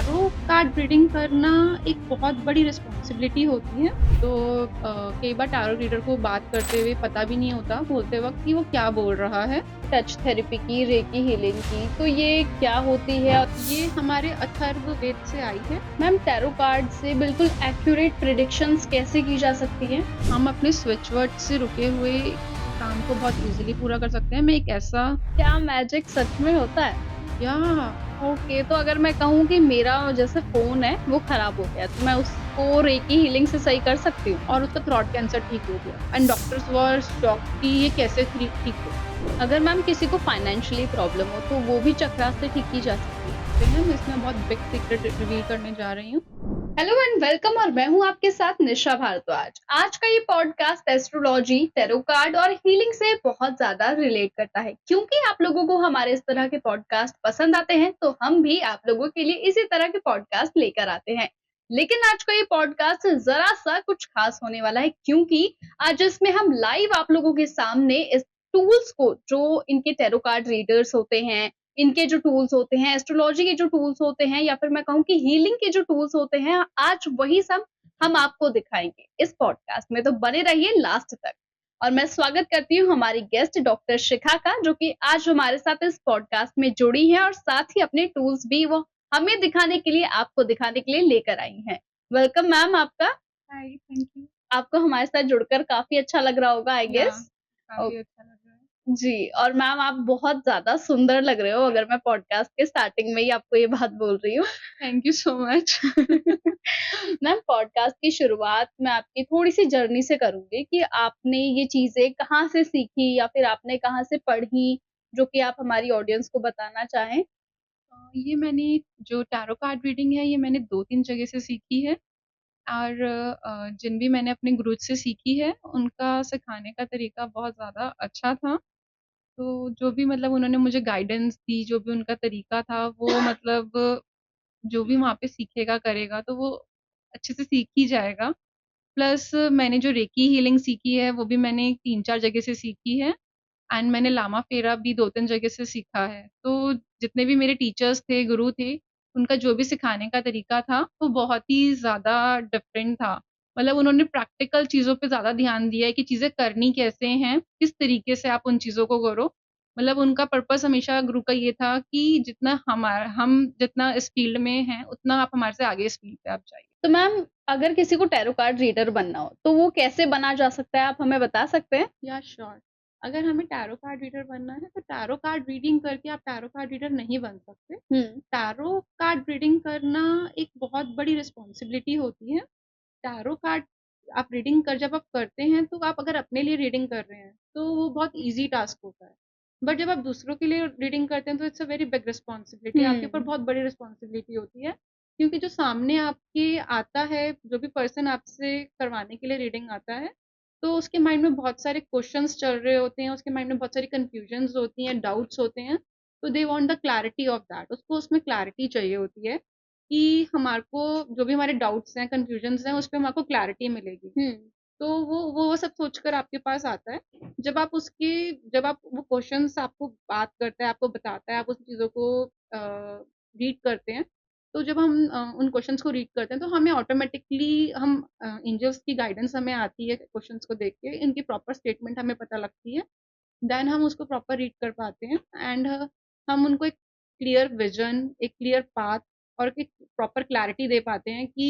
Tarot card reading करना एक बहुत बड़ी रिस्पॉन्सिबिलिटी होती है। तो कई बार टैरो रीडर को बात करते हुए पता भी नहीं होता बोलते वक़्त कि वो क्या बोल रहा है। टच थेरेपी की, रेकी हीलिंग की, तो ये क्या होती है? ये हमारे अथर्ववेद से आई है। मैम टैरो कार्ड से बिल्कुल एक्यूरेट प्रेडिक्शंस कैसे की जा सकती हैं? हम अपने स्विच वर्ड से रुके हुए काम को बहुत ईज़िली पूरा कर सकते हैं। मैं एक ऐसा क्या मैजिक सच में होता है? या ओके, तो अगर मैं कहूँ कि मेरा जैसे फ़ोन है, वो खराब हो गया, तो मैं उसको रेकी हीलिंग से सही कर सकती हूँ? और उसका थ्रोट कैंसर ठीक हो गया एंड डॉक्टर्स वर शॉक्ड कि ये कैसे ठीक हो अगर मैम किसी को फाइनेंशियली प्रॉब्लम हो, तो वो भी चक्रा से ठीक की जा सकती है? सकते हैं। मैं इसमें बहुत बिग सीक्रेट रिवील करने जा रही हूँ। हेलो एंड वेलकम और मैं हूं आपके साथ निशा भारद्वाज। आज का ये पॉडकास्ट एस्ट्रोलॉजी, टैरो कार्ड और हीलिंग से बहुत ज्यादा रिलेट करता है। क्योंकि आप लोगों को हमारे इस तरह के पॉडकास्ट पसंद आते हैं, तो हम भी आप लोगों के लिए इसी तरह के पॉडकास्ट लेकर आते हैं। लेकिन आज का ये पॉडकास्ट जरा सा कुछ खास होने वाला है, क्योंकि आज इसमें हम लाइव आप लोगों के सामने इस टूल्स को, जो इनके टैरो कार्ड रीडर्स होते हैं, इनके जो टूल्स होते हैं, एस्ट्रोलॉजी के जो टूल्स होते हैं, या फिर मैं कहूँ कि हीलिंग के जो टूल्स होते हैं, आज वही सब हम आपको दिखाएँगे इस पॉडकास्ट में, तो बने रहिए लास्ट तक। और मैं स्वागत करती हूँ हमारी गेस्ट डॉक्टर शिखा का, जो कि आज हमारे साथ इस पॉडकास्ट में जुड़ी हैं और साथ ही अपने टूल्स भी वो हमें दिखाने के लिए, आपको दिखाने के लिए लेकर आई हैं। वेलकम मैम आपका। हाय, थैंक यू। आपको हमारे साथ जुड़कर काफ़ी अच्छा लग रहा होगा आई या गेस। ओ काफ़ी अच्छा लग रहा है। जी, और मैम आप बहुत ज़्यादा सुंदर लग रहे हो, अगर मैं पॉडकास्ट के स्टार्टिंग में ही आपको ये बात बोल रही हूँ। Thank you so much. Ma'am podcast की शुरुआत मैं आपकी थोड़ी-सी जर्नी से करूँगी कि आपने ये चीज़ें कहाँ से सीखी या फिर आपने कहाँ से पढ़ी, जो कि आप हमारी ऑडियंस को बताना चाहें? ये मैंने जो टैरो कार्ड रीडिंग है, ये मैंने 2-3 जगह से सीखी है और जिन भी मैंने अपने गुरु से सीखी है, उनका सिखाने का तरीका बहुत ज़्यादा अच्छा था। तो जो भी मतलब उन्होंने मुझे गाइडेंस दी, जो भी उनका तरीका था, वो मतलब जो भी वहाँ पे सीखेगा, करेगा, तो वो अच्छे से सीख ही जाएगा। प्लस मैंने जो रेकी हीलिंग सीखी है, वो भी मैंने 3-4 जगह से सीखी है एंड मैंने लामा फेरा भी 2-3 जगह से सीखा है। तो जितने भी मेरे टीचर्स थे, गुरु थे, उनका जो भी सिखाने का तरीका था, वो बहुत ही ज़्यादा डिफरेंट था। मतलब उन्होंने प्रैक्टिकल चीज़ों पे ज़्यादा ध्यान दिया है कि चीज़ें करनी कैसे हैं, किस तरीके से आप उन चीज़ों को करो। मतलब उनका पर्पस हमेशा गुरु का ये था कि हम जितना इस फ़ील्ड में हैं, उतना आप हमारे से आगे इस फ़ील्ड पे आप जाइए। तो मैम अगर किसी को टैरो कार्ड रीडर बनना हो, तो वो कैसे बना जा सकता है, आप हमें बता सकते हैं? या श्योर। अगर हमें टैरो कार्ड रीडर बनना है, तो टैरो कार्ड रीडिंग करके आप टैरो कार्ड रीडर नहीं बन सकते। हुँ। टैरो कार्ड रीडिंग करना एक बहुत बड़ी रिस्पॉन्सिबिलिटी होती है। टैरो कार्ड आप रीडिंग कर जब आप करते हैं, तो आप अगर अपने लिए रीडिंग कर रहे हैं, तो वो बहुत ईज़ी टास्क होता है। बट जब आप दूसरों के लिए रीडिंग करते हैं, तो it's a very big responsibility, आपके ऊपर हुँ। बहुत बड़ी रिस्पॉन्सिबिलिटी होती है। क्योंकि जो सामने आपके आता है, जो भी पर्सन आपसे करवाने के लिए रीडिंग आता है, तो उसके माइंड में बहुत सारे क्वेश्चंस चल रहे होते हैं, उसके माइंड में बहुत सारी कन्फ्यूजन्स होती हैं, डाउट्स होते हैं। तो they want the clarity of that, उसको उसमें क्लैरिटी चाहिए होती है कि हमारे को जो भी हमारे डाउट्स हैं, कन्फ्यूजन्स हैं, उस पे हमारे को क्लैरिटी मिलेगी। हुँ। तो वो सब सोचकर आपके पास आता है। जब आप वो क्वेश्चंस आपको बात करता है, आपको बताता है, आप उन चीज़ों को रीड करते हैं, तो जब हम उन क्वेश्चंस को रीड करते हैं, तो हमें ऑटोमैटिकली एंजल्स की गाइडेंस हमें आती है क्वेश्चंस को देख के, इनकी प्रॉपर स्टेटमेंट हमें पता लगती है। देन हम उसको प्रॉपर रीड कर पाते हैं एंड हम उनको एक क्लियर विज़न, एक क्लियर पाथ और एक प्रॉपर क्लैरिटी दे पाते हैं कि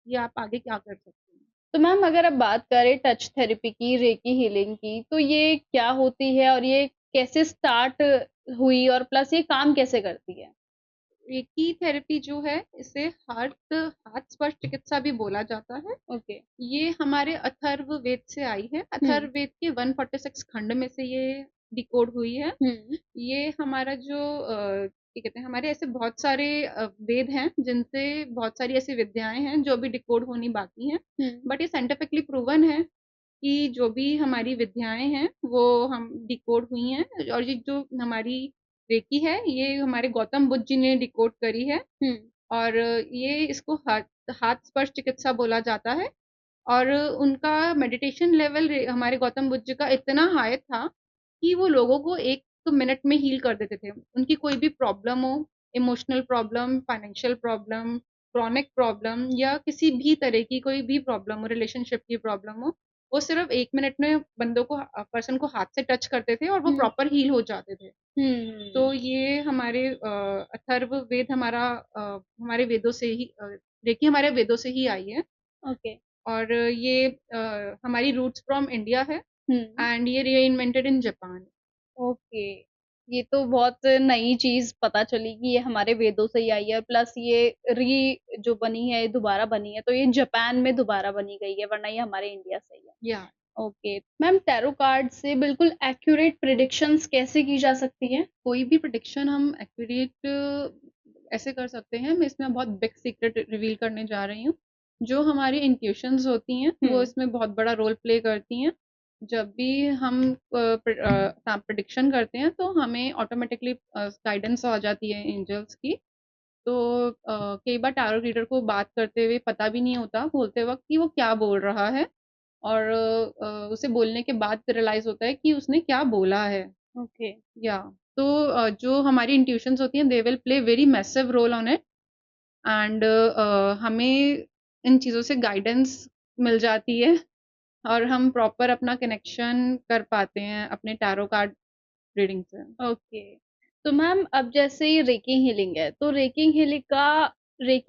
ये आप आगे क्या कर सकते हैं। तो मैम अगर अब बात करें टच थेरेपी की, रेकी हीलिंग की, तो ये क्या होती है और ये कैसे स्टार्ट हुई और प्लस ये काम कैसे करती है? रेकी थेरेपी जो है, इसे हाथ स्पर्श चिकित्सा भी बोला जाता है। ओके। ये हमारे अथर्ववेद से आई है। हुँ। अथर्ववेद के 146 खंड में से ये डिकोड हुई है। हुँ। ये हमारा जो क्या कहते हैं, हमारे ऐसे बहुत सारे वेद हैं, जिनसे बहुत सारी ऐसी विद्याएँ हैं, जो अभी डिकोड होनी बाकी हैं। हुँ। बट ये साइंटिफिकली प्रूवन है कि जो भी हमारी विद्याएँ हैं, वो हम डिकोड हुई हैं और ये जो हमारी रेकी है, ये हमारे गौतम बुद्ध जी ने डिकोड करी है हुँ। और ये इसको हाथ स्पर्श चिकित्सा बोला जाता है और उनका मेडिटेशन लेवल हमारे गौतम बुद्ध जी का इतना हाई था कि वो लोगों को 1 मिनट में हील कर देते थे। उनकी कोई भी प्रॉब्लम हो, emotional problem, financial problem, chronic problem या किसी भी तरह की कोई भी प्रॉब्लम हो, रिलेशनशिप की प्रॉब्लम हो, वो सिर्फ़ 1 मिनट में बंदों को पर्सन को हाथ से टच करते थे और वो हुँ, प्रॉपर हील हो जाते थे। तो हुँ, ये हमारे अथर्ववेद हमारे वेदों से ही रेकी हमारे वेदों से ही आई है ओके, और ये हमारी रूट्स फ्रॉम इंडिया है हुँ, एंड ये रीइन्वेंटेड इन जापान। ओके। ये तो बहुत नई चीज़ पता चली कि ये हमारे वेदों से ही आई है, प्लस ये जो बनी है, दोबारा बनी है, तो ये जापान में दोबारा बनी गई है, वरना ये हमारे इंडिया से ही है। या ओके, मैम टैरो कार्ड से बिल्कुल एक्यूरेट प्रेडिक्शंस कैसे की जा सकती हैं? कोई भी प्रेडिक्शन हम एक्यूरेट ऐसे कर सकते हैं, मैं इसमें बहुत बिग सीक्रेट रिवील करने जा रही हूँ। जो हमारी इंट्यूशंस होती हैं, वो हुँ, इसमें बहुत बड़ा रोल प्ले करती हैं। जब भी हम प्रेडिक्शन करते हैं, तो हमें ऑटोमेटिकली गाइडेंस आ जाती है एंजल्स की। तो कई बार टैरो रीडर को बात करते हुए पता भी नहीं होता बोलते वक़्त कि वो क्या बोल रहा है और उसे बोलने के बाद रियलाइज़ होता है कि उसने क्या बोला है। ओके, या तो जो हमारी इंट्यूशंस होती हैं they will play very massive roll on it and हमें इन चीज़ों से गाइडेंस मिल जाती है और हम प्रॉपर अपना कनेक्शन कर पाते हैं अपने टैरो कार्ड रीडिंग से। ओके। तो मैम अब जैसे ये रेकी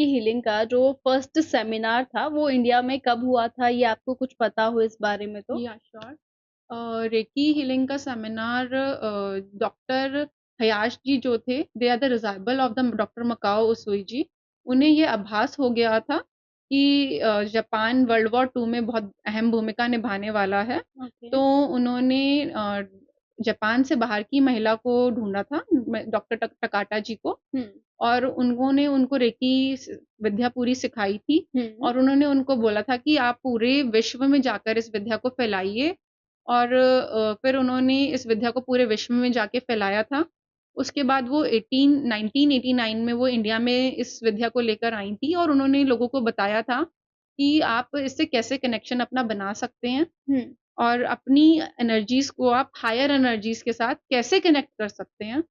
हीलिंग का जो फर्स्ट सेमिनार था, वो इंडिया में कब हुआ था? ये आपको कुछ पता हो इस बारे में तो? या श्योर। रेकी हीलिंग का सेमिनार डॉक्टर हयाश जी जो थे they are the disciple of the doctor Mikao Usui ji. उन्हें ये आभास हो गया था कि जापान वर्ल्ड वॉर 2 में बहुत अहम भूमिका निभाने वाला है। ओके। तो उन्होंने जापान से बाहर की महिला को ढूँढा था डॉक्टर टकाटा जी को हुँ, और उन्होंने उनको रेकी विद्या पूरी सिखाई थी हुँ, और उन्होंने उनको बोला था कि आप पूरे विश्व में जाकर इस विद्या को फैलाइए और फिर उन्होंने इस विद्या को पूरे विश्व में जाके फैलाया था। उसके बाद वो 1989 में वो इंडिया में इस विद्या को लेकर आई थी और उन्होंने लोगों को बताया था कि आप इससे कैसे कनेक्शन अपना बना सकते हैं हुँ। और अपनी एनर्जीज़ को आप हायर एनर्जीज़ के साथ कैसे कनेक्ट कर सकते हैं।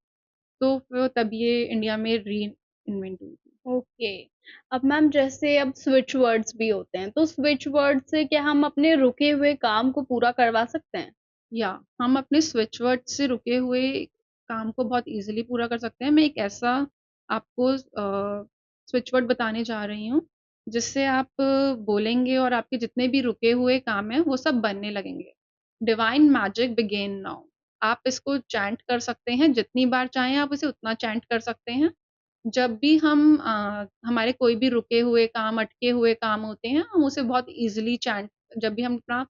तो फिर तब ये इंडिया में री-इन्वेंट हुई थी। ओके। अब मैम जैसे अब स्विच वर्ड्स भी होते हैं, तो स्विच वर्ड से क्या हम अपने रुके हुए काम को पूरा करवा सकते हैं? या हम अपने स्विच वर्ड से रुके हुए काम को बहुत ईज़िली पूरा कर सकते हैं। मैं एक ऐसा आपको स्विच वर्ड बताने जा रही हूँ, जिससे आप बोलेंगे और आपके जितने भी रुके हुए काम हैं, वो सब बनने लगेंगे। Divine magic begin now. आप इसको चैंट कर सकते हैं, जितनी बार चाहें आप इसे उतना चैंट कर सकते हैं। जब भी हमारे कोई भी रुके हुए काम, अटके हुए काम होते हैं, हम उसे बहुत ईज़िली चैंट जब भी हम अपना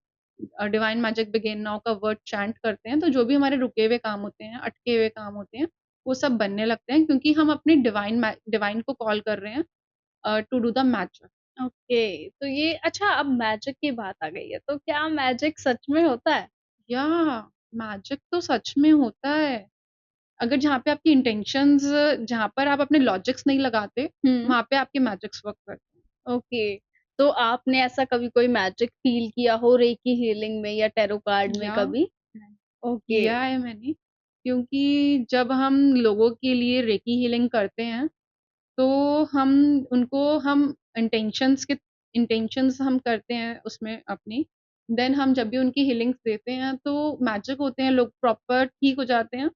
डिवाइन मैजिक बिगिन नाउ का वर्ड चैंट करते हैं, तो जो भी हमारे रुके हुए काम होते हैं, अटके हुए काम होते हैं, वो सब बनने लगते हैं क्योंकि हम अपने डिवाइन को कॉल कर रहे हैं to do the magic. Okay, तो ये अच्छा अब मैजिक की बात आ गई है, तो क्या मैजिक सच में होता है? या मैजिक तो सच में होता है। अगर जहाँ पर आप अपने लॉजिक्स नहीं लगाते, हुँ। वहाँ पे आपके मैजिक्स वर्क करते हैं। ओके, तो आपने ऐसा कभी कोई मैजिक फ़ील किया हो रेकी हीलिंग में या टैरो कार्ड में या कभी? ओके। किया है मैंने, क्योंकि जब हम लोगों के लिए रेकी हीलिंग करते हैं, तो हम इंटेंशंस हम करते हैं उसमें अपनी, देन हम जब भी उनकी हीलिंग्स देते हैं, तो मैजिक होते हैं, लोग प्रॉपर ठीक हो जाते हैं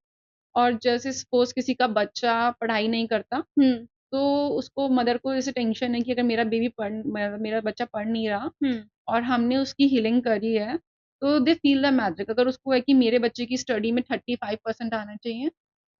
और जैसे सपोज़ किसी का बच्चा पढ़ाई नहीं करता, हुँ, तो उसको मदर को जैसे टेंशन है कि अगर मेरा बच्चा पढ़ नहीं रहा हुँ। और हमने उसकी हीलिंग करी है, तो दे फ़ील द मैजिक। अगर उसको है कि मेरे बच्चे की स्टडी में 35% आना चाहिए,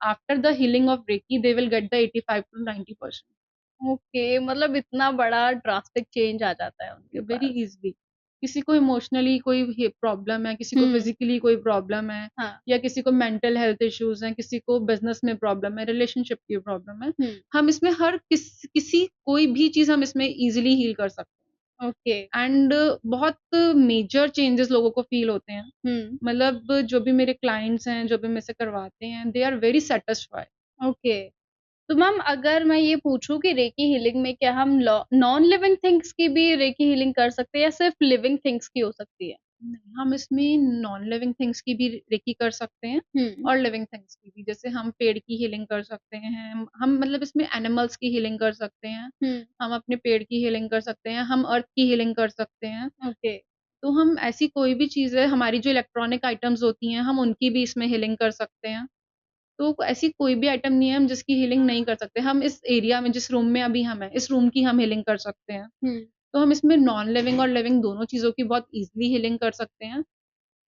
after the healing of reiki they will get the 85 to 90%। Okay, मतलब इतना बड़ा ड्रास्टिक चेंज आ जाता है उनके वेरी पास। ईज़िली। किसी को इमोशनली कोई प्रॉब्लम है, किसी को हुँ, फिज़िकली कोई प्रॉब्लम है हाँ। या किसी को मेंटल हेल्थ इश्यूज़ हैं, किसी को बिज़नेस में प्रॉब्लम है, रिलेशनशिप की प्रॉब्लम है। हुँ, हम इसमें हर किसी कोई भी चीज़ हम इसमें ईज़िली हील कर सकते ओके। हैं एंड बहुत मेजर चेंजेस लोगों को फ़ील होते हैं। हुँ, मतलब जो भी मेरे क्लाइंट्स हैं, जो भी मेरे से करवाते हैं, they are very satisfied. Okay. तो मैम अगर मैं ये पूछूँ कि रेकी हीलिंग में क्या हम नॉन लिविंग थिंग्स की भी रेकी हीलिंग कर सकते हैं या सिर्फ़ लिविंग थिंग्स की हो सकती है? नहीं, हम इसमें नॉन लिविंग थिंग्स की भी रेकी कर सकते हैं हुँ, और लिविंग थिंग्स की भी। जैसे हम पेड़ की हीलिंग कर सकते हैं, हम मतलब इसमें एनिमल्स की हीलिंग कर सकते हैं, हुँ, हम अपने पेड़ की हीलिंग कर सकते हैं, हम अर्थ की हीलिंग कर सकते हैं। ओके। तो हम ऐसी कोई भी चीज़ है, हमारी जो इलेक्ट्रॉनिक आइटम्स होती हैं, हम उनकी भी इसमें हीलिंग कर सकते हैं। तो ऐसी कोई भी आइटम नहीं है हम जिसकी हीलिंग नहीं कर सकते। हम इस एरिया में जिस रूम में अभी हम हैं, इस रूम की हम हीलिंग कर सकते हैं। हुँ, तो हम इसमें नॉन लिविंग और लिविंग दोनों चीज़ों की बहुत ईज़िली हीलिंग कर सकते हैं।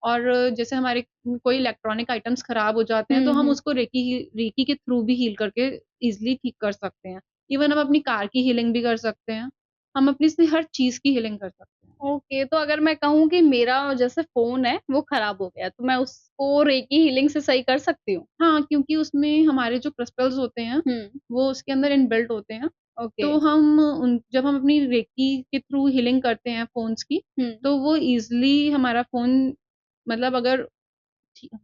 और जैसे हमारे कोई इलेक्ट्रॉनिक आइटम्स खराब हो जाते हैं, तो हुँ, हम हुँ। उसको रेकी के थ्रू भी हील करके ईज़िली ठीक कर सकते हैं। इवन हम अपनी कार की हीलिंग भी कर सकते हैं। हम अपनी इसमें हर चीज़ की हीलिंग कर सकते हैं। ओके, तो अगर मैं कहूँ कि मेरा जैसे फ़ोन है, वो खराब हो गया, तो मैं उसको रेकी हीलिंग से सही कर सकती हूँ? हाँ, क्योंकि उसमें हमारे जो क्रिस्टल्स होते हैं, हुँ, वो उसके अंदर इनबिल्ट होते हैं। ओके। तो हम उन जब हम अपनी रेकी के थ्रू हीलिंग करते हैं फ़ोन्स की, हुँ, तो वो ईज़िली हमारा फ़ोन मतलब अगर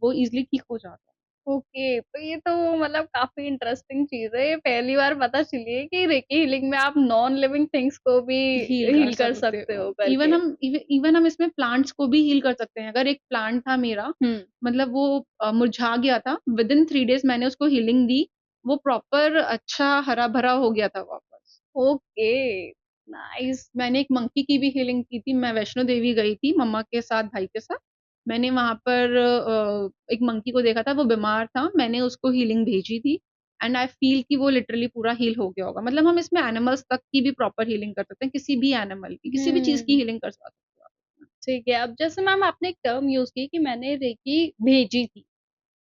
वो ईज़िली ठीक हो जाता है। ओके, तो ये तो मतलब काफ़ी इंटरेस्टिंग चीज़ है, ये पहली बार पता चली है कि रेकी हीलिंग में आप नॉन लिविंग थिंग्स को भी हील कर हील कर सकते सकते हो। हो करके। इवन हम इसमें प्लांट्स को भी हील कर सकते हैं। अगर एक प्लांट था मेरा, हुँ, मतलब वो मुरझा गया था, विदिन 3 डेज़ मैंने उसको हीलिंग दी, वो प्रॉपर अच्छा हरा-भरा हो गया था वापस। Okay, nice. मैंने एक मंकी की भी हीलिंग की थी, मैं वैष्णो देवी गई थी मम्मा के साथ, भाई के साथ। मैंने वहाँ पर एक मंकी को देखा था, वो बीमार था, मैंने उसको हीलिंग भेजी थी एंड आई फ़ील कि वो लिटरली पूरा हील हो गया होगा। मतलब हम इसमें एनिमल्स तक की भी प्रॉपर हीलिंग कर सकते हैं, किसी भी एनिमल की, किसी भी चीज़ की हुँ। हीलिंग कर सकते हो आप इसमें। ठीक है, अब जैसे मैम आपने एक टर्म यूज़ की कि मैंने रेकी भेजी थी,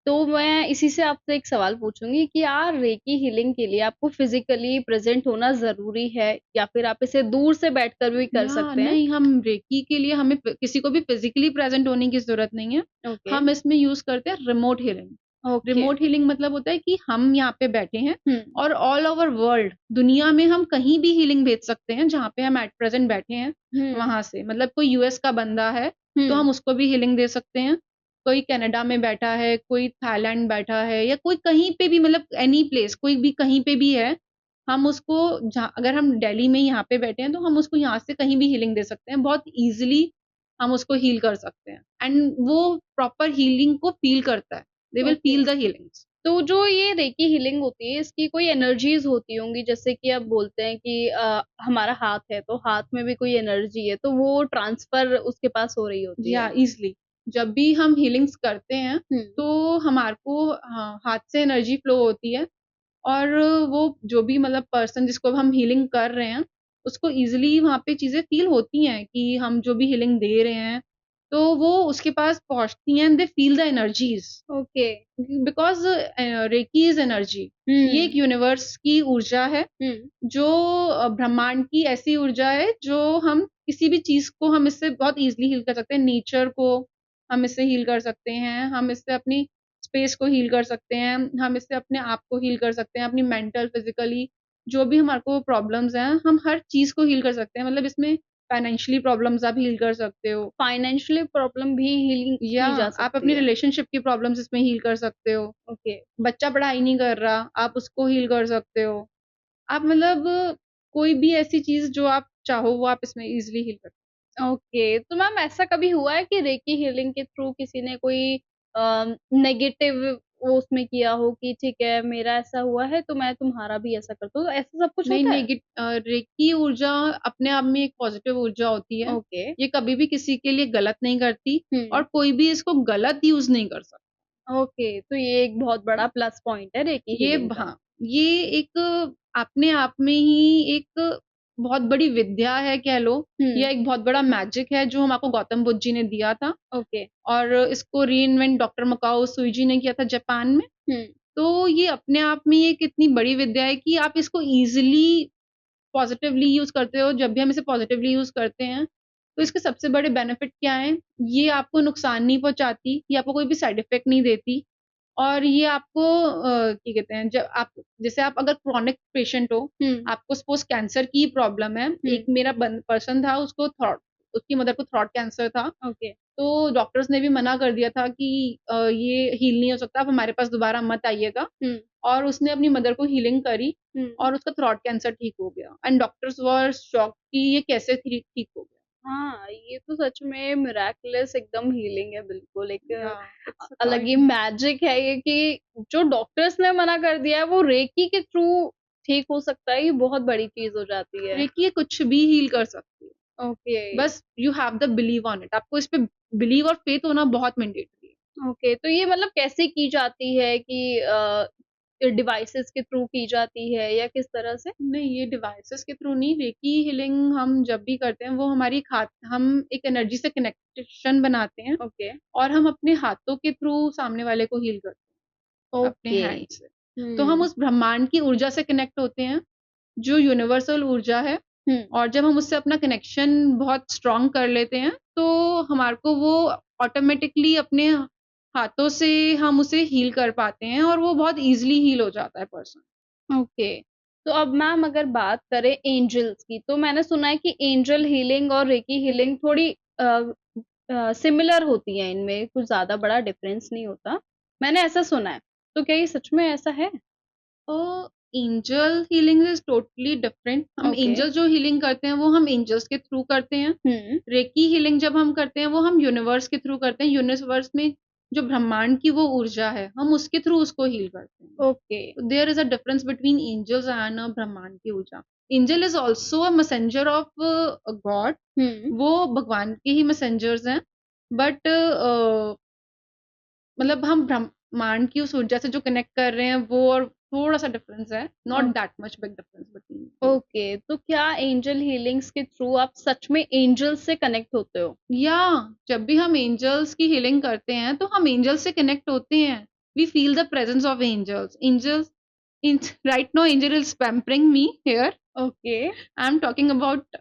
तो मैं इसी से आपसे एक सवाल पूछूँगी कि क्या रेकी हीलिंग के लिए आपको फिज़िकली प्रेज़ेंट होना ज़रूरी है या फिर आप इसे दूर से बैठकर भी कर या सकते हैं? नहीं, हम रेकी के लिए हमें किसी को भी फिज़िकली प्रेज़ेंट होने की ज़रूरत नहीं है। ओके, हम इसमें यूज़ करते हैं remote healing. Okay. Remote healing मतलब होता है कि हम यहाँ पे बैठे हैं हुँ, और ऑल ओवर वर्ल्ड दुनिया में हम कहीं भी हीलिंग भेज सकते हैं, जहाँ पे हम एट प्रेज़ेंट बैठे हैं, हुँ, वहाँ से। मतलब कोई यूएस का बंदा है, तो हुँ, हम उसको भी हीलिंग दे सकते हैं। कोई कनाडा में बैठा है, कोई थाईलैंड बैठा है या कोई कहीं पे भी, मतलब एनी प्लेस, कोई भी कहीं पे भी है, हम उसको जहाँ अगर हम दिल्ली में यहाँ पे बैठे हैं, तो हम उसको यहाँ से कहीं भी हीलिंग दे सकते हैं। बहुत ईज़िली हम उसको हील कर सकते हैं एंड वो प्रॉपर हीलिंग को फ़ील करता है। They will okay. Feel the healings. तो जो ये रेकी हीलिंग होती है, इसकी कोई एनर्जीज़ होती होंगी जैसे कि अब बोलते हैं कि हमारा हाथ है, तो हाथ में भी कोई एनर्जी है, तो वो ट्रांसफ़र उसके पास हो रही होती या है। ईज़िली जब भी हम हीलिंग्स करते हैं, हुँ, तो हमारे को हाथ से एनर्जी फ्लो होती है और वो जो भी मतलब पर्सन जिसको हम हीलिंग कर रहे हैं, उसको ईज़िली वहाँ पे चीज़ें फ़ील होती हैं कि हम जो भी हीलिंग दे रहे हैं, तो वो उसके पास पहुँचती हैं and they feel the energies. Okay. Because reiki is energy. ये एक हुँ, यूनिवर्स की ऊर्जा है, हुँ, जो ब्रह्मांड की ऐसी ऊर्जा है जो हम किसी भी चीज़ को हम इससे बहुत ईज़िली हील कर सकते हैं। नेचर को हम इससे हील कर सकते हैं, हम इससे अपनी स्पेस को हील कर सकते हैं, हम इससे अपने आप को हील कर सकते हैं, अपनी मेंटल, फिज़िकली जो भी हमारे को प्रॉब्लम्स हैं, हम हर चीज़ को हील कर सकते हैं। मतलब इसमें फाइनेंशियली प्रॉब्लम्स आप हील कर सकते हो फाइनेंशियली प्रॉब्लम भी हीलिंग या की जा आप सकती अपनी है। रिलेशनशिप की प्रॉब्लम्स इसमें हील कर सकते हो। ओके, बच्चा पढ़ाई नहीं कर रहा, आप उसको हील कर सकते हो। आप मतलब कोई भी ऐसी चीज़ जो आप चाहो वो आप इसमें ईज़िली हील कर। ओके। तो मैम ऐसा कभी हुआ है कि रेकी हीलिंग के थ्रू किसी ने कोई नेगेटिव वो उसमें किया हो कि ठीक है, मेरा ऐसा हुआ है, तो मैं तुम्हारा भी ऐसा करता हूँ, तो ऐसा सब कुछ नहीं, होता है? रेकी ऊर्जा अपने आप में एक पॉज़िटिव ऊर्जा होती है। ओके। ये कभी भी किसी के लिए गलत नहीं करती और हुँ। कोई भी इसको गलत यूज़ नहीं कर सकता। ओके, तो ये एक बहुत बड़ा प्लस पॉइंट है रेकी ये हीलिंग का। हाँ, ये एक अपने आप में ही एक बहुत बड़ी विद्या है कह लो हुँ, या एक बहुत बड़ा मैजिक है जो हमको गौतम बुद्ध जी ने दिया था ओके। और इसको रीइन्वेंट डॉक्टर मकाओ सुईजी ने किया था जापान में। हुँ, तो ये अपने आप में एक इतनी बड़ी विद्या है कि आप इसको ईज़िली पॉज़िटिवली यूज़ करते हो। जब भी हम इसे पॉज़िटिवली यूज़ करते हैं, तो इसके सबसे बड़े बेनिफिट क्या हैं? ये आपको नुकसान नहीं पहुँचाती, ये आपको कोई भी साइड इफ़ेक्ट नहीं देती और ये आपको क्या कहते हैं, जब आप जैसे आप अगर क्रोनिक पेशेंट हो, हुँ, आपको सपोज़ कैंसर की प्रॉब्लम है, हुँ, एक मेरा पर्सन था उसको उसकी मदर को थ्रोट कैंसर था। ओके। तो डॉक्टर्स ने भी मना कर दिया था कि ये हील नहीं हो सकता, आप हमारे पास दोबारा मत आइएगा हुँ, और उसने अपनी मदर को हीलिंग करी हुँ, और उसका थ्रोट कैंसर ठीक हो गया एंड डॉक्टर्स वर शॉक्ड कि ये कैसे ठीक ठीक हो गया। हाँ, ये तो सच में मिरेकुलस एकदम हीलिंग है बिल्कुल, एक इट्स अ अलग ही काइंड मैजिक है ये कि जो डॉक्टर्स ने मना कर दिया है वो रेकी के थ्रू ठीक हो सकता है, ये बहुत बड़ी चीज़ हो जाती है। रेकी कुछ भी हील कर सकती है। ओके, बस you have the believe on it. आपको इस पे बिलीव और फेथ होना बहुत मैंडेटरी है। ओके, तो ये मतलब कैसे की जाती है कि डिवाइसेज़ के थ्रू की जाती है या किस तरह से? नहीं, ये डिवाइसेस के थ्रू नहीं, रेकी हीलिंग हम जब भी करते हैं वो हमारी हम एक एनर्जी से कनेक्शन बनाते हैं ओके, और हम अपने हाथों के थ्रू सामने वाले को हील करते हैं, अपने ओके। हैंड से। तो हम हुँ, उस ब्रह्मांड की ऊर्जा से कनेक्ट होते हैं, जो यूनिवर्सल ऊर्जा है। हुँ, और जब हम उससे अपना कनेक्शन बहुत स्ट्रॉन्ग कर लेते हैं, तो हमारे को वो ऑटोमेटिकली अपने हाथों से हम उसे हील कर पाते हैं और वो बहुत ईज़िली हील हो जाता है पर्सन। ओके। तो अब मैम अगर बात करें एंजल्स की, तो मैंने सुना है कि एंजल हीलिंग और रेकी हीलिंग थोड़ी सिमिलर होती हैं इनमें, कुछ ज़्यादा बड़ा डिफरेंस नहीं होता। मैंने ऐसा सुना है, तो क्या ये सच में ऐसा है? Angel healing is totally different. हम ओके। एंजल जो हीलिंग करते हैं, वो हम एंजल्स के थ्रू करते हैं। हुँ, रेकी हीलिंग जब हम करते हैं, वो हम यूनिवर्स के थ्रू करते हैं। यूनिवर्स में जो ब्रह्मांड की वो ऊर्जा है, हम उसके थ्रू उसको हील करते हैं। Okay. There is a difference between angels and ब्रह्मांड की ऊर्जा। Angel is also a messenger of God. हुँ, वो भगवान के ही मैसेंजर्स हैं। बट मतलब हम ब्रह्मांड की उस ऊर्जा से जो कनेक्ट कर रहे हैं वो और थोड़ा-सा डिफरेंस है, oh not that much big difference between both. Okay, तो क्या एंजल हीलिंग्स के थ्रू आप सच में एंजल्स से कनेक्ट होते हो? या जब भी हम एंजल्स की हीलिंग करते हैं, तो हम एंजल्स से कनेक्ट होते हैं। We feel the presence of angels. Angels in right now angel is pampering me here. Okay. I am talking about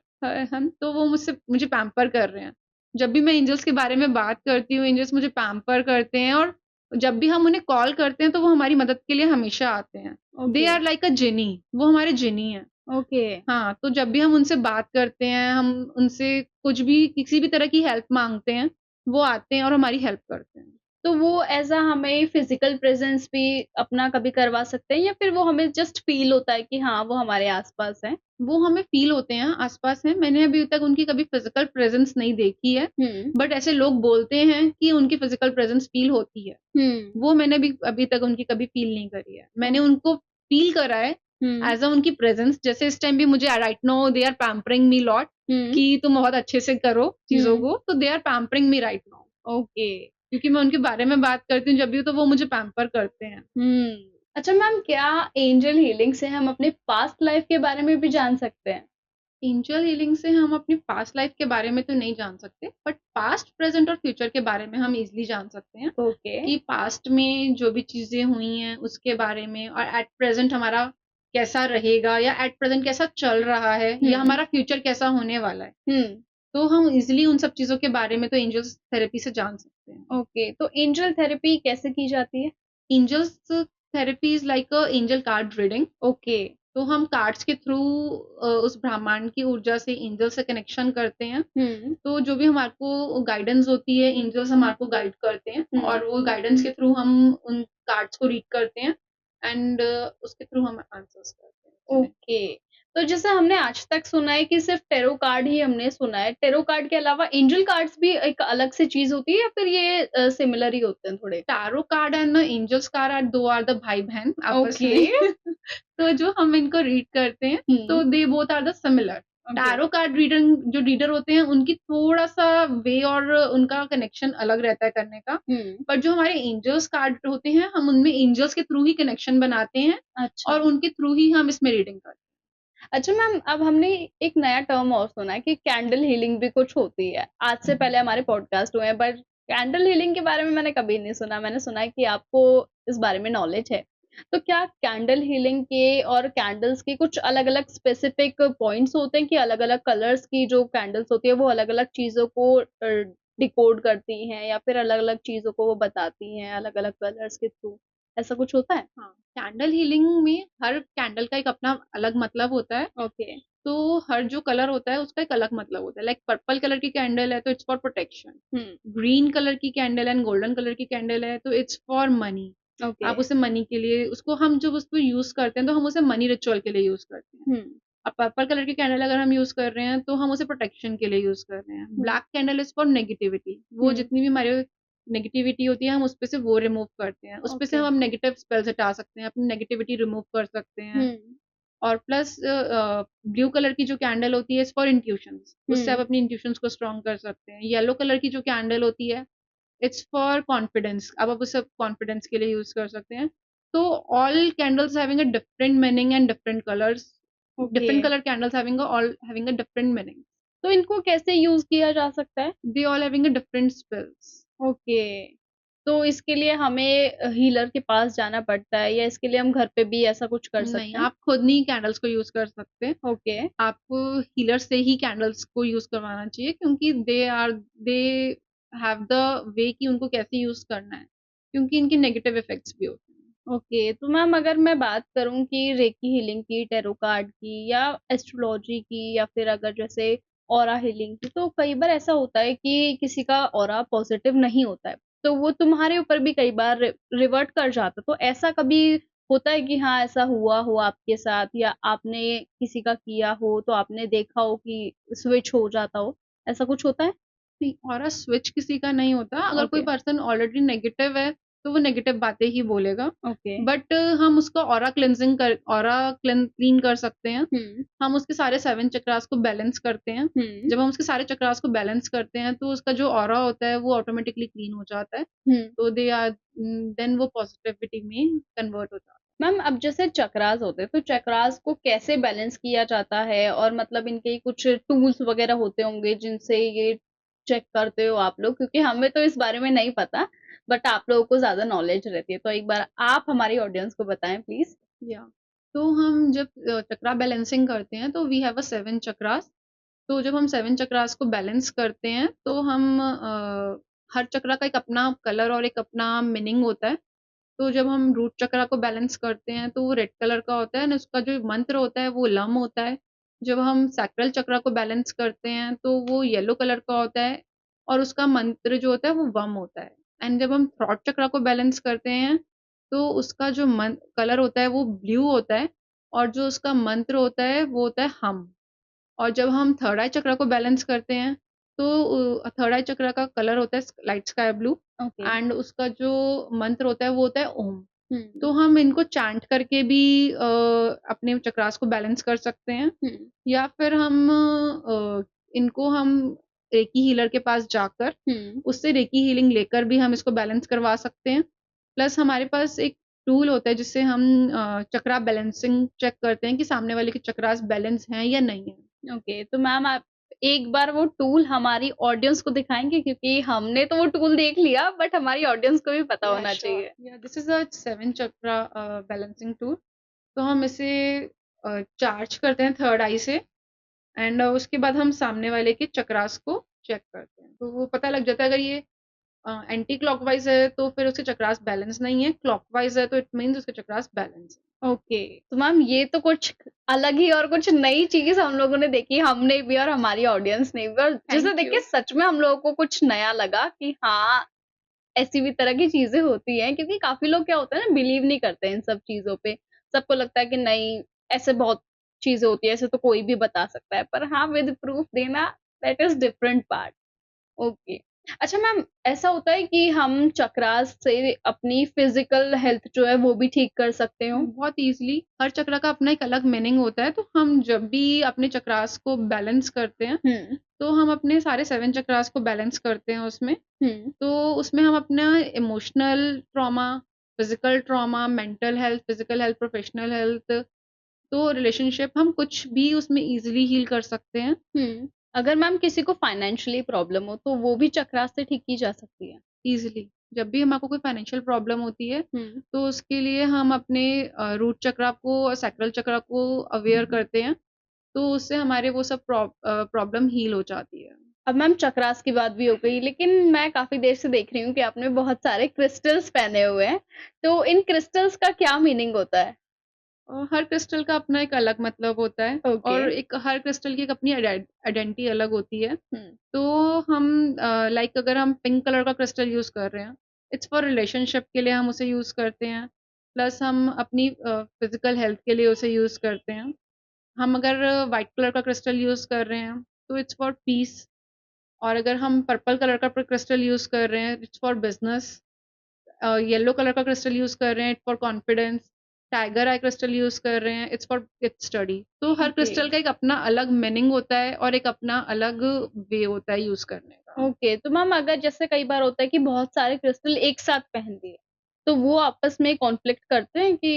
हम तो वो मुझे पैम्पर कर रहे हैं। जब भी मैं एंजल्स के बारे में बात करती हूँ, एंजल्स मुझे पैम्पर करते हैं और जब भी हम उन्हें कॉल करते हैं, तो वो हमारी मदद के लिए हमेशा आते हैं। दे ओके, आर लाइक अ जिनी, वो हमारे जिनी हैं। ओके। हाँ, तो जब भी हम उनसे बात करते हैं, हम उनसे कुछ भी किसी भी तरह की हेल्प माँगते हैं, वो आते हैं और हमारी हेल्प करते हैं। तो वो ऐज़ हमें फिज़िकल प्रेज़ेंस भी अपना कभी करवा सकते हैं या फिर वो हमें जस्ट फ़ील होता है कि हाँ, वो हमारे आस-पास हैं? वो हमें फ़ील होते हैं, आस-पास हैं। मैंने अभी तक उनकी कभी फ़िज़िकल प्रेज़ेंस नहीं देखी है, हुँ, बट ऐसे लोग बोलते हैं कि उनकी फ़िज़िकल प्रेज़ेंस फ़ील होती है। हुँ। वो मैंने भी अभी तक उनकी कभी फ़ील नहीं करी है। ओह! मैंने उनको फ़ील करा है हुँ, एज़ उनकी प्रेज़ेंस। जैसे इस टाइम भी मुझे right now they are pampering me lot हुँ, कि तुम बहुत अच्छे से करो चीज़ों हुँ। को, तो they are pampering me right now. Okay. क्योंकि मैं उनके बारे में बात करती हूँ जब भी तो वो मुझे पैम्पर करते हैं। हुँ। अच्छा मैम क्या एंजल हीलिंग से हम अपने पास्ट लाइफ़ के बारे में भी जान सकते हैं? एंजल हीलिंग से हम अपनी पास्ट लाइफ़ के बारे में तो नहीं जान सकते, बट पास्ट, प्रेज़ेंट और फ्यूचर के बारे में हम ईज़िली जान सकते हैं ओके। कि पास्ट में जो भी चीज़ें हुई हैं उसके बारे में और एट प्रेज़ेंट हमारा कैसा रहेगा या एट प्रेज़ेंट कैसा चल रहा है या हुँ, हमारा फ्यूचर कैसा होने वाला है। हुँ। तो हम ईज़िली उन सब चीज़ों के बारे में तो एंजल्स थेरेपी से जान सकते हैं। ओके, तो एंजल थेरेपी कैसे की जाती है? Angels therapy is like a angel card reading. Okay. तो हम कार्ड्स के थ्रू उस ब्रह्मांड की ऊर्जा से एंजल से कनेक्शन करते हैं। हुँ, तो जो भी हमारे को गाइडेंस होती है, एंजल्स हमारे को गाइड करते हैं हुँ। और वो गाइडेंस के थ्रू हम उन कार्ड्स को रीड करते हैं एंड उसके थ्रू हम आंसर्स करते हैं उन्हें। ओके। तो जैसे हमने आज तक सुना है कि सिर्फ़ टैरो कार्ड ही हमने सुना है। टैरो कार्ड के अलावा एंजल कार्ड्स भी एक अलग से चीज़ होती है या फिर ये सिमिलर ही होते हैं थोड़े? Tarot card and angels card are 2 are the भाई-बहन आपस ओके। में। तो जो हम इनको रीड करते हैं, तो हुँ, they both are the similar. Okay. Tarot card reading जो रीडर होते हैं, उनकी थोड़ा-सा वे और उनका कनेक्शन अलग रहता है करने का। हुँ, पर जो हमारे एंजल्स कार्ड होते हैं, हम उनमें एंजल्स के थ्रू ही कनेक्शन बनाते हैं अच्छा। और उनके थ्रू ही हम इसमें रीडिंग करते हैं। अच्छा मैम, अब हमने एक नया टर्म और सुना है कि कैंडल हीलिंग भी कुछ होती है। आज से पहले हमारे पॉडकास्ट हुए हैं बट कैंडल हीलिंग के बारे में मैंने कभी नहीं सुना। मैंने सुना है कि आपको इस बारे में नॉलेज है। तो क्या कैंडल हीलिंग के और कैंडल्स के कुछ अलग-अलग स्पेसिफिक पॉइंट्स होते हैं कि अलग-अलग कलर्स की जो कैंडल्स होती है वो अलग-अलग चीज़ों को डिकोड करती हैं या फिर अलग-अलग चीज़ों को वो बताती हैं अलग-अलग कलर्स के थ्रू? ऐसा कुछ होता है? हाँ, कैंडल हीलिंग में हर कैंडल का एक अपना अलग मतलब होता है। ओके। तो हर जो कलर होता है, उसका एक अलग मतलब होता है। लाइक पर्पल कलर की कैंडल है, तो it's for protection. Hmm, green colour की कैंडल एंड गोल्डन कलर की कैंडल है, तो इट्स फॉर मनी। ओके। आप उसे मनी के लिए उसको हम जब उसको यूज़ करते हैं, तो हम उसे मनी रिचुअल के लिए यूज़ करते हैं। हुँ। अब पर्पल कलर की कैंडल अगर हम यूज़ कर रहे हैं तो हम उसे प्रोटेक्शन के लिए यूज़ कर रहे हैं। Black candle is for negativity, वो जितनी भी हमारे नेगेटिविटी होती है हम उसपे से वो रिमूव करते हैं। उसपे से ओके। हम नेगेटिव स्पेल्स हटा सकते हैं, अपनी नेगेटिविटी रिमूव कर सकते हैं। और प्लस ब्लू कलर की जो कैंडल होती है इज़ फॉर इंट्यूशंस, उससे आप अपनी इंट्यूशंस को स्ट्रॉन्ग कर सकते हैं। येलो कलर की जो कैंडल होती है इट्स फॉर कॉन्फिडेंस, अब आप उसे कॉन्फिडेंस के लिए यूज़ कर सकते हैं। तो all candles having a different meaning and different colours, okay. different color candles having a all having a different meaning. तो इनको कैसे यूज़ किया जा सकता है? They all having a different spells. Okay. तो इसके लिए हमें हीलर के पास जाना पड़ता है या इसके लिए हम घर पे भी ऐसा कुछ कर नहीं, सकते हैं? आप खुद नहीं कैंडल्स को यूज़ कर सकते। ओके। आपको हीलर से ही कैंडल्स को यूज़ करवाना चाहिए, क्योंकि दे हैव द वे कि उनको कैसे यूज़ करना है, क्योंकि इनके नेगेटिव इफ़ेक्ट्स भी होते हैं। ओके, तो मैम अगर मैं बात करूँ कि रेकी हीलिंग की, टैरो कार्ड की या एस्ट्रोलॉजी की या फिर अगर जैसे ऑरा हीलिंग की, तो कई बार ऐसा होता है कि किसी का ऑरा पॉज़िटिव नहीं होता है, तो वो तुम्हारे ऊपर भी कई बार रिवर्ट कर जाता है। तो ऐसा कभी होता है कि हाँ, ऐसा हुआ हो आपके साथ या आपने किसी का किया हो, तो आपने देखा हो कि स्विच हो जाता हो, ऐसा कुछ होता है? नहीं, ऑरा स्विच किसी का नहीं होता। अगर कोई ओके, पर्सन ऑलरेडी नेगेटिव है, तो वो नेगेटिव बातें ही बोलेगा। ओके। बट हम उसका ऑरा क्लीन कर सकते हैं। हुँ, हम उसके सारे 7 चक्रास को बैलेंस करते हैं। हुँ, जब हम उसके सारे चक्रास को बैलेंस करते हैं, तो उसका जो ऑरा होता है, वो ऑटोमेटिकली क्लीन हो जाता है। हुँ। तो देन वो पॉज़िटिविटी में कन्वर्ट हो जाता है। मैम अब जैसे चक्रास होते हैं, तो चक्रास को कैसे बैलेंस किया जाता है? और मतलब इनके कुछ टूल्स वगैरह होते होंगे जिनसे ये चेक करते हो आप लोग? क्योंकि हमें तो इस बारे में नहीं पता, बट आप लोगों को ज़्यादा नॉलेज रहती है। तो एक बार आप हमारी ऑडियंस को बताएँ प्लीज़? या तो हम जब चक्रा बैलेंसिंग करते हैं, तो वी हैव अ 7 चक्रास। तो जब हम 7 चक्रास को बैलेंस करते हैं, तो हम हर चक्रा का एक अपना कलर और एक अपना मीनिंग होता है। तो जब हम रूट चक्रा को बैलेंस करते हैं, तो वो रेड कलर का होता है, एंड उसका जो मंत्र होता है वो लम होता है। जब हम सैक्रल चक्रा को बैलेंस करते हैं, तो वो येलो कलर का होता है और उसका मंत्र जो होता है वो वम होता है। एंड जब हम थ्रॉट चक्रा को बैलेंस करते हैं, तो उसका जो कलर होता है वो ब्लू होता है और जो उसका मंत्र होता है वो होता है हम। और जब हम थर्ड आई चक्र को बैलेंस करते हैं, तो थर्ड आई चक्र का कलर होता है light sky blue, okay. And उसका जो मंत्र होता है वो होता है ओम। हुँ, तो हम इनको चैंट करके भी अपने चक्रास को बैलेंस कर सकते हैं, हुँ, या फिर इनको हम रेकी हीलर के पास जाकर हुँ। उससे रेकी हीलिंग लेकर भी हम इसको बैलेंस करवा सकते हैं। प्लस हमारे पास एक टूल होता है जिससे हम चक्रा बैलेंसिंग चेक करते हैं कि सामने वाले के चक्रास बैलेंस हैं या नहीं है। ओके, तो मैम आप एक बार वो टूल हमारी ऑडियंस को दिखाएँगे? क्योंकि हमने तो वो टूल देख लिया, बट हमारी ऑडियंस को भी पता या होना श्योर, चाहिए। या this is a 7 chakra balancing tool. तो हम इसे चार्ज करते हैं थर्ड आई से, एंड उसके बाद हम सामने वाले के चक्रास को चेक करते हैं। तो वो पता लग जाता है, अगर ये एंटी क्लॉकवाइज़ है तो फिर उसके चक्रास बैलेंस नहीं है, क्लॉकवाइज़ है तो इट मीन्स उसके चक्रास बैलेंस है। ओके, तो मैम ये तो कुछ अलग ही और कुछ नई चीज़ हम लोगों ने देखी, हमने भी और हमारी ऑडियंस ने भी, और जिसे थैंक देख के यू। सच में हम लोगों को कुछ नया लगा कि हाँ, ऐसी भी तरह की चीज़ें होती हैं, क्योंकि काफ़ी लोग क्या होता है ना, बिलीव नहीं करते इन सब चीज़ों पे। सबको लगता है कि नहीं, ऐसे बहुत चीज़ें होती हैं, ऐसे तो कोई भी बता सकता है। पर हाँ, विद प्रूफ देना, that is different part. Okay. अच्छा मैम, ऐसा होता है कि हम चक्रास से अपनी फिज़िकल हेल्थ जो है वो भी ठीक कर सकते हो? बहुत ईज़िली, हर चक्र का अपना एक अलग मीनिंग होता है, तो हम जब भी अपने चक्रास को बैलेंस करते हैं, हुँ, तो हम अपने सारे 7 चक्रास को बैलेंस करते हैं उसमें। हुँ। तो उसमें हम अपना emotional trauma, physical trauma, mental health, physical health, professional health, तो रिलेशनशिप, हम कुछ भी उसमें ईज़िली हील कर सकते हैं, हुँ। अगर मैम किसी को फाइनेंशियली प्रॉब्लम हो, तो वो भी चक्रा से ठीक की जा सकती है? ईज़िली। जब भी हमको कोई फाइनेंशियल प्रॉब्लम होती है, हुँ। तो उसके लिए हम अपने रूट चक्रा को और सैक्रल चक्रा को अवेयर करते हैं, तो उससे हमारे वो सब प्रॉब्लम हील हो जाती है। अब मैम चक्रास की बात भी हो गई, लेकिन मैं काफ़ी देर से देख रही हूँ कि आपने बहुत सारे क्रिस्टल्स पहने हुए हैं, तो इन क्रिस्टल्स का क्या मीनिंग होता है? हर क्रिस्टल का अपना एक अलग मतलब होता है, ओके। और एक हर क्रिस्टल की एक अपनी आइडेंटिटी अलग होती है। हुँ, तो हम लाइक अगर हम पिंक कलर का क्रिस्टल यूज़ कर रहे हैं, इट्स फॉर रिलेशनशिप के लिए हम उसे यूज़ करते हैं। प्लस हम अपनी फिज़िकल हेल्थ के लिए उसे यूज़ करते हैं। हम अगर व्हाइट कलर का क्रिस्टल यूज़ कर रहे हैं, तो इट्स फॉर पीस। और अगर हम पर्पल कलर का क्रिस्टल यूज़ कर रहे हैं, it's for business. Yellow colour का क्रिस्टल यूज़ कर रहे हैं, it's for confidence. Tiger I crystal use कर रहे हैं, इट्स फॉर इट्स स्टडी। तो हर ओके। क्रिस्टल का एक अपना अलग मीनिंग होता है और एक अपना अलग वे होता है यूज़ करने का। ओके, तो मैम अगर जैसे कई बार होता है कि बहुत सारे क्रिस्टल एक साथ पहन लिए, तो वो आपस में कॉन्फ्लिक्ट करते हैं कि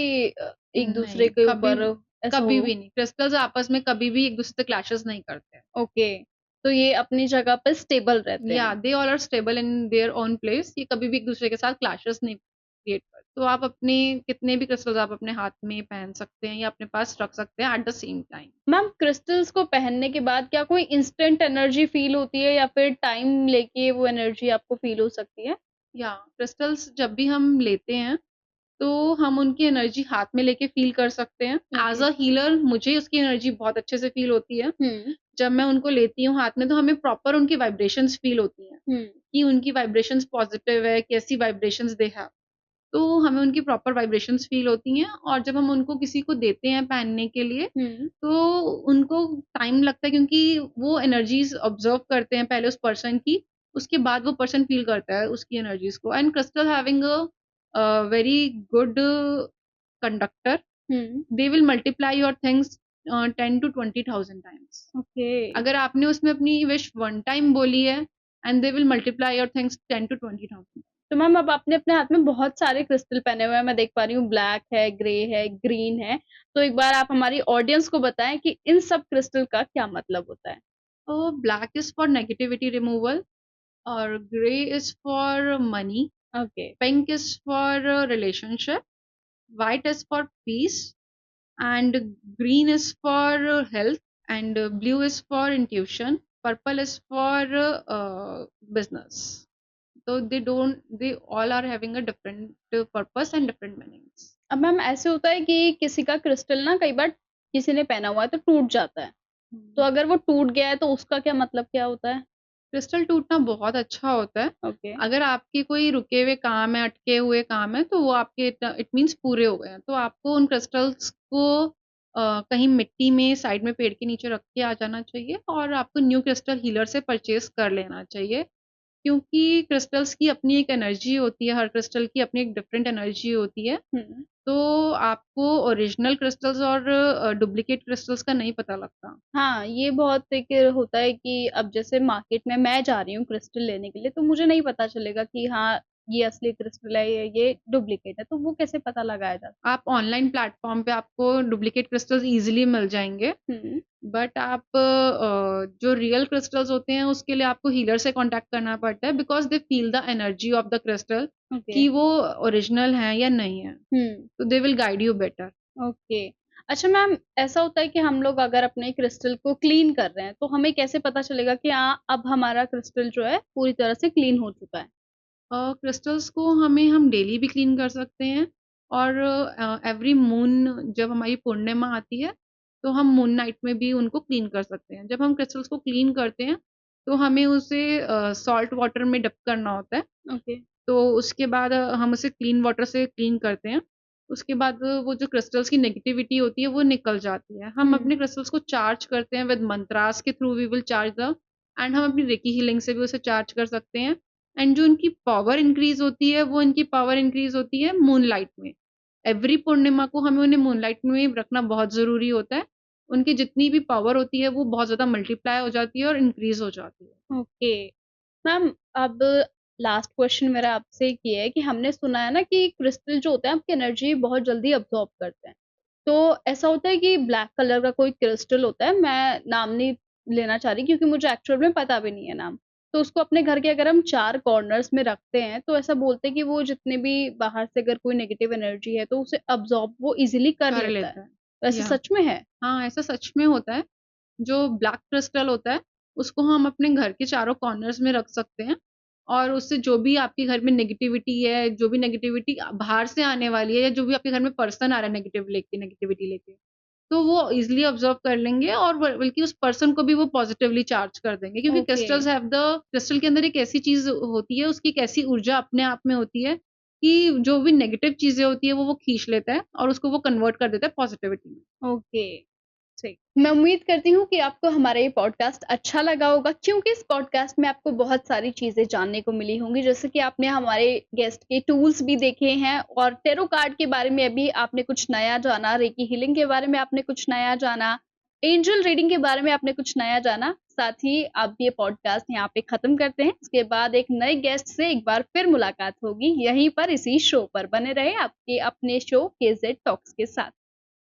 एक-दूसरे नहीं, के कभी ऊपर ऐसा कभी हो? भी नहीं। क्रिस्टल्स आपस में कभी भी एक-दूसरे से क्लैशेस नहीं करते हैं। ओके, तो ये अपनी जगह पे स्टेबल रहते या हैं। They all are stable in their own place. ये कभी भी एक-दूसरे के साथ क्लैशेस नहीं क्रिएट करते। तो आप अपने कितने भी क्रिस्टल्स आप अपने हाथ में पहन सकते हैं या अपने पास रख सकते हैं at the same time. Ma'am crystals को पहनने के बाद क्या कोई इंस्टेंट एनर्जी फ़ील होती है या फिर टाइम लेके वो एनर्जी आपको फ़ील हो सकती है? या क्रिस्टल्स जब भी हम लेते हैं, तो हम उनकी एनर्जी हाथ में लेके फ़ील कर सकते हैं। ओके। एज़ अ हीलर मुझे उसकी एनर्जी बहुत अच्छे से फ़ील होती है। हुँ, जब मैं उनको लेती हूँ हाथ में तो हमें प्रॉपर उनकी वाइब्रेशंस फ़ील होती हैं, हुँ, कि उनकी वाइब्रेशंस पॉज़िटिव है, कैसी वाइब्रेशंस दे हैव। तो हमें उनकी प्रॉपर वाइब्रेशंस फ़ील होती हैं और जब हम उनको किसी को देते हैं पहनने के लिए, हुँ, तो उनको टाइम लगता है क्योंकि वो एनर्जीज़ ऑब्ज़र्व करते हैं पहले उस पर्सन की, उसके बाद वो पर्सन फ़ील करता है उसकी एनर्जीज़ को। And crystal having very good conductor, hmm, they will multiply your things 10 to 20,000 times. Okay. अगर आपने उसमें अपनी विश वन टाइम बोली है and they will multiply your things 10 to 20,000। तो मैम अब आपने अपने हाथ में बहुत सारे क्रिस्टल पहने हुए हैं, मैं देख पा रही हूँ ब्लैक है, ग्रे है, ग्रीन है। तो एक बार आप हमारी ऑडियंस को बताएँ कि इन सब क्रिस्टल का क्या मतलब होता है? Black is for negativity removal और grey is for money, okay, pink is for relationship, white is for peace and green is for health and blue is for intuition, purple is for business. So they all are having a different purpose and different meanings. अब ma'am ऐसे होता है कि किसी का crystal ना कई बार किसी ने पहना हुआ है तो टूट जाता है। तो अगर वो टूट गया है तो उसका क्या मतलब क्या होता है? क्रिस्टल टूटना बहुत अच्छा होता है। ओके, अगर आपके कोई रुके हुए काम है, अटके हुए काम है, तो वो आपके इट मीन्स पूरे हो गए हैं। तो आपको उन क्रिस्टल्स को कहीं मिट्टी में साइड में पेड़ के नीचे रख के आ जाना चाहिए और आपको न्यू क्रिस्टल हीलर से परचेज़ कर लेना चाहिए। क्योंकि क्रिस्टल्स की अपनी एक एनर्जी होती है, हर क्रिस्टल की अपनी एक डिफरेंट एनर्जी होती है। हुँ। तो आपको ओरिजिनल क्रिस्टल्स और डुप्लीकेट क्रिस्टल्स का नहीं पता लगता। हाँ, ये बहुत एक होता है कि अब जैसे मार्केट में मैं जा रही हूँ क्रिस्टल लेने के लिए, तो मुझे नहीं पता चलेगा कि हाँ, ये असली क्रिस्टल है या ये डुप्लीकेट है, तो वो कैसे पता लगाया जा आप ऑनलाइन प्लेटफ़ॉर्म पे आपको डुप्लीकेट क्रिस्टल्स ईज़िली मिल जाएँगे। हुँ, बट आप जो रियल क्रिस्टल्स होते हैं उसके लिए आपको हीलर से कॉन्टैक्ट करना पड़ता है because they feel the energy of the crystal okay, कि वो ओरिजिनल है या नहीं है। हुँ, तो they will guide you better. Okay. अच्छा मैम, ऐसा होता है कि हम लोग अगर अपने क्रिस्टल को क्लीन कर रहे हैं, तो हमें कैसे पता चलेगा कि हाँ, अब हमारा क्रिस्टल जो है पूरी तरह से क्लीन हो चुका है? क्रिस्टल्स को हम डेली भी क्लीन कर सकते हैं और एवरी मून जब हमारी पूर्णिमा आती है, तो हम मून नाइट में भी उनको क्लीन कर सकते हैं। जब हम क्रिस्टल्स को क्लीन करते हैं, तो हमें उसे सॉल्ट वाटर में डिप करना होता है। ओके, तो उसके बाद हम उसे क्लीन वाटर से क्लीन करते हैं। उसके बाद वो जो क्रिस्टल्स की नेगेटिविटी होती है, वो निकल जाती है। हम हुँ, अपने क्रिस्टल्स को चार्ज करते हैं विद मंत्रास के through we will charge the and हम अपनी रेकी हीलिंग से भी उसे चार्ज कर सकते हैं। एंड जो इनकी पावर इंक्रीज़ होती है, वो इनकी पावर इंक्रीज़ होती है मूनलाइट में। एवरी पूर्णिमा को हमें उन्हें मूनलाइट में रखना बहुत ज़रूरी होता है। उनकी जितनी भी पावर होती है, वो बहुत ज़्यादा मल्टीप्लाई हो जाती है और इंक्रीज़ हो जाती है। ओके। मैम अब लास्ट क्वेश्चन मेरा आपसे एक ये है कि हमने सुना है ना कि क्रिस्टल जो होते हैं आपकी एनर्जी बहुत जल्दी अब्सॉर्ब करते हैं। तो ऐसा होता है कि ब्लैक कलर का कोई क्रिस्टल होता है, मैं नाम नहीं लेना चाह रही क्योंकि मुझे एक्चुअल में पता भी नहीं है नाम। तो उसको अपने घर के अगर हम 4 कॉर्नर्स में रखते हैं, तो ऐसा बोलते हैं कि वो जितने भी बाहर से अगर कोई नेगेटिव एनर्जी है, तो उसे अब्सॉर्ब वो ईज़िली कर कर लेता है। लेता है। वैसे या सच में है? हाँ, ऐसा सच में होता है। जो ब्लैक क्रिस्टल होता है, उसको हम अपने घर के चारों कॉर्नर्स में रख सकते हैं और उससे जो भी आपके घर में नेगेटिविटी है, जो भी नेगेटिविटी बाहर से आने वाली है या जो भी आपके घर में पर्सन आ रहा है नेगेटिविटी लेके, तो वो ईज़िली ऑब्ज़र्व कर लेंगे और बल्कि उस पर्सन को भी वो पॉज़िटिवली चार्ज कर देंगे क्योंकि ओके, क्रिस्टल के अंदर एक ऐसी चीज़ होती है, उसकी एक ऐसी ऊर्जा अपने आप में होती है कि जो भी नेगेटिव चीज़ें होती हैं, वो खींच लेता है और उसको वो कन्वर्ट कर देता है पॉज़िटिविटी में। ओके। ठीक। मैं उम्मीद करती हूँ कि आपको हमारा ये पॉडकास्ट अच्छा लगा होगा क्योंकि इस पॉडकास्ट में आपको बहुत सारी चीज़ें जानने को मिली होंगी। जैसे कि आपने हमारे गेस्ट के टूल्स भी देखे हैं और टैरो कार्ड के बारे में अभी आपने कुछ नया जाना, रेकी हीलिंग के बारे में आपने कुछ नया जाना, एंजल रीडिंग के बारे में आपने कुछ नया जाना। साथ ही अब ये पॉडकास्ट यहाँ पे खत्म करते हैं। इसके बाद एक नए गेस्ट से एक बार फिर मुलाकात होगी यहीं पर इसी शो पर। बने रहे आपके अपने शो केजेड टॉक्स के साथ।